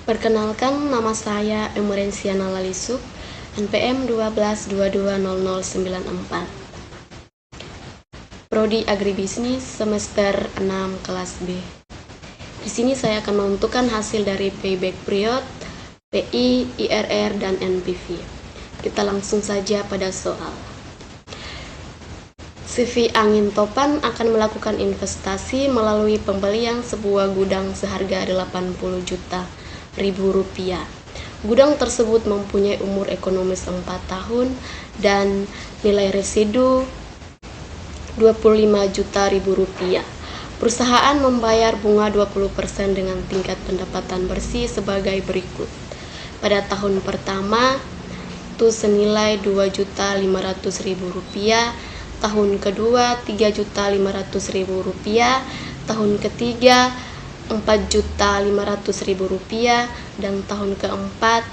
Perkenalkan, nama saya Emerensiana Lalisuk, NPM 12220094. Prodi Agribisnis semester 6 kelas B. Di sini saya akan menentukan hasil dari payback period, PI, IRR, dan NPV. Kita langsung saja pada soal. CV Angin Topan akan melakukan investasi melalui pembelian sebuah gudang seharga 80 juta ribu rupiah. Gudang tersebut mempunyai umur ekonomis 4 tahun dan nilai residu 25 juta ribu rupiah. Perusahaan membayar bunga 20% dengan tingkat pendapatan bersih sebagai berikut. Pada tahun pertama itu senilai 2.500.000 rupiah, tahun kedua 3.500.000 rupiah, tahun ketiga 4.500.000 rupiah, dan tahun keempat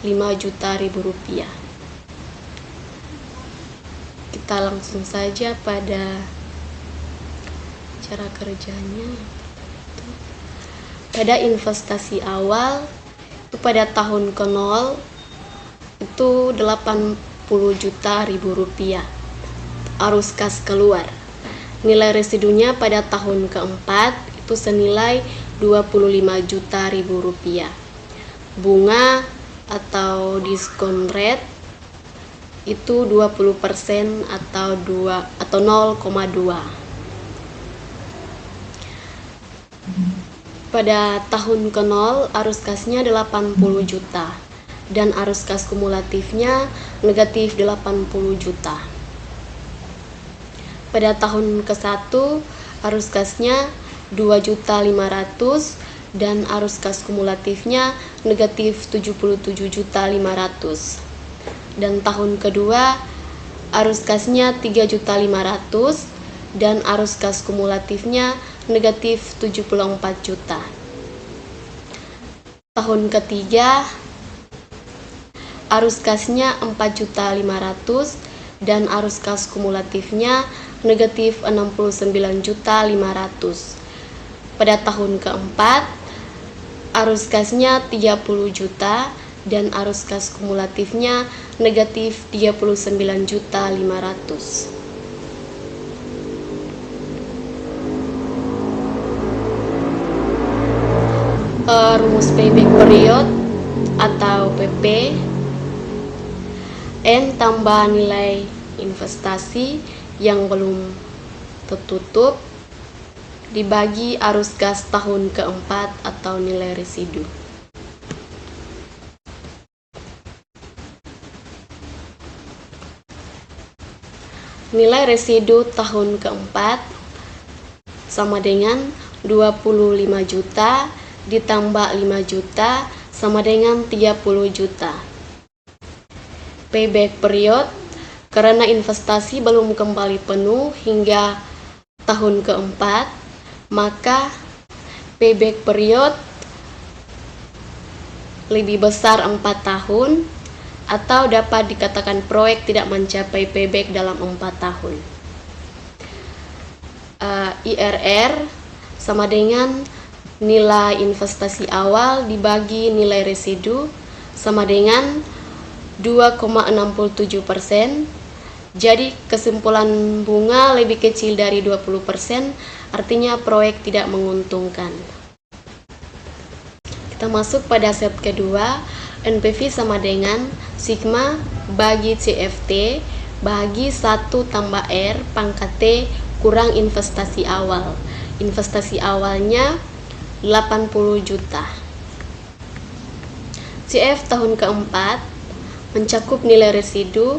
5 juta ribu rupiah. Kita langsung saja pada cara kerjanya. Pada investasi awal itu pada tahun ke-0 itu 80 juta ribu rupiah. Arus kas keluar. Nilai residunya pada tahun keempat itu senilai 25 juta ribu rupiah. Bunga atau diskon rate itu 20% atau 0,2. Pada tahun ke-0 arus kasnya 80 juta dan arus kas kumulatifnya negatif 80 juta. Pada tahun ke-1 arus kasnya 2.500.000 dan arus kas kumulatifnya negatif 77.500. Dan tahun kedua arus kasnya 3.500.000 dan arus kas kumulatifnya negatif 74 juta. Tahun ketiga arus kasnya 4.500.000 dan arus kas kumulatifnya negatif 69.500. Pada tahun keempat arus kasnya 30 juta dan arus kas kumulatifnya negatif 39.500. Rumus payback period atau PP, N tambah nilai investasi yang belum tertutup dibagi arus kas tahun keempat atau nilai residu. Nilai residu tahun keempat sama dengan 25 juta ditambah 5 juta sama dengan 30 juta. Payback period karena investasi belum kembali penuh hingga tahun keempat, maka payback period lebih besar 4 tahun atau dapat dikatakan proyek tidak mencapai payback dalam 4 tahun. IRR sama dengan nilai investasi awal dibagi nilai residu sama dengan 2,67%. Jadi kesimpulan bunga lebih kecil dari 20%, artinya proyek tidak menguntungkan. Kita masuk pada set kedua. NPV sama dengan sigma bagi CFT bagi 1 tambah R pangkat T kurang investasi awal. Investasi awalnya 80 juta. CF tahun keempat mencakup nilai residu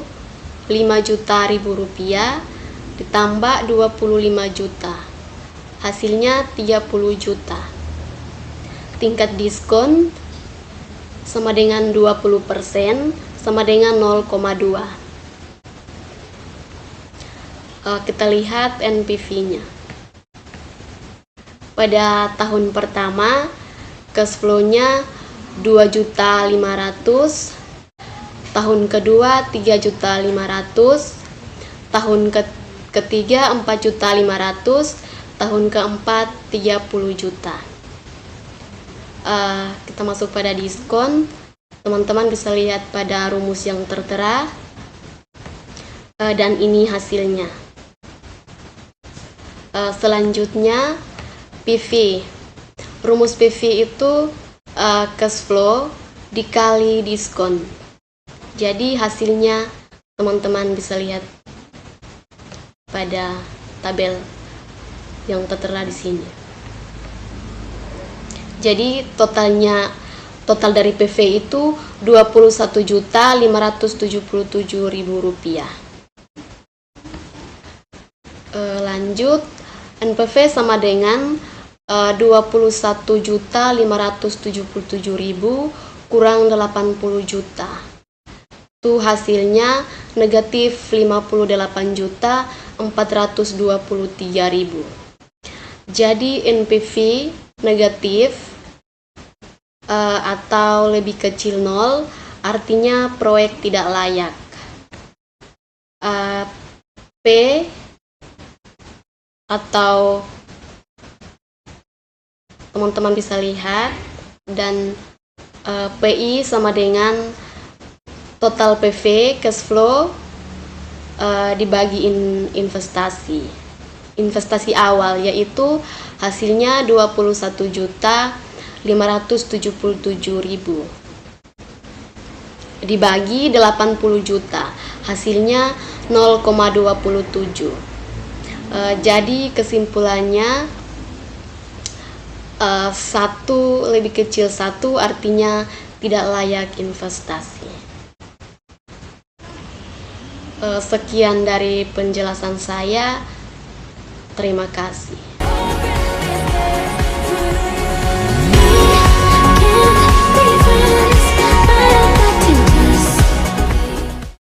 5 juta ribu rupiah ditambah 25 juta. Hasilnya 30 juta. Tingkat diskon sama dengan 20% sama dengan 0,2. Kita lihat NPV-nya. Pada tahun pertama cash flow-nya 2.500.000, tahun kedua 3.500.000, tahun ketiga 4.500.000, tahun keempat 30 juta. kita masuk pada diskon. Teman-teman bisa lihat pada rumus yang tertera, dan ini hasilnya. Selanjutnya PV. Rumus PV itu cash flow dikali diskon. Jadi hasilnya teman-teman bisa lihat pada tabel yang tertera di sini. Jadi total dari PV itu Rp21.577.000. Lanjut, NPV sama dengan 21.577.000 kurang 80 juta. Itu hasilnya negatif 58.423.000. Jadi NPV negatif atau lebih kecil 0, artinya proyek tidak layak. P atau teman-teman bisa lihat, dan PI sama dengan total PV cash flow dibagi investasi awal, yaitu hasilnya 21.577.000 dibagi 80 juta, hasilnya 0,27. Jadi kesimpulannya 1 lebih kecil 1 artinya tidak layak investasi. Sekian dari penjelasan saya. Terima kasih.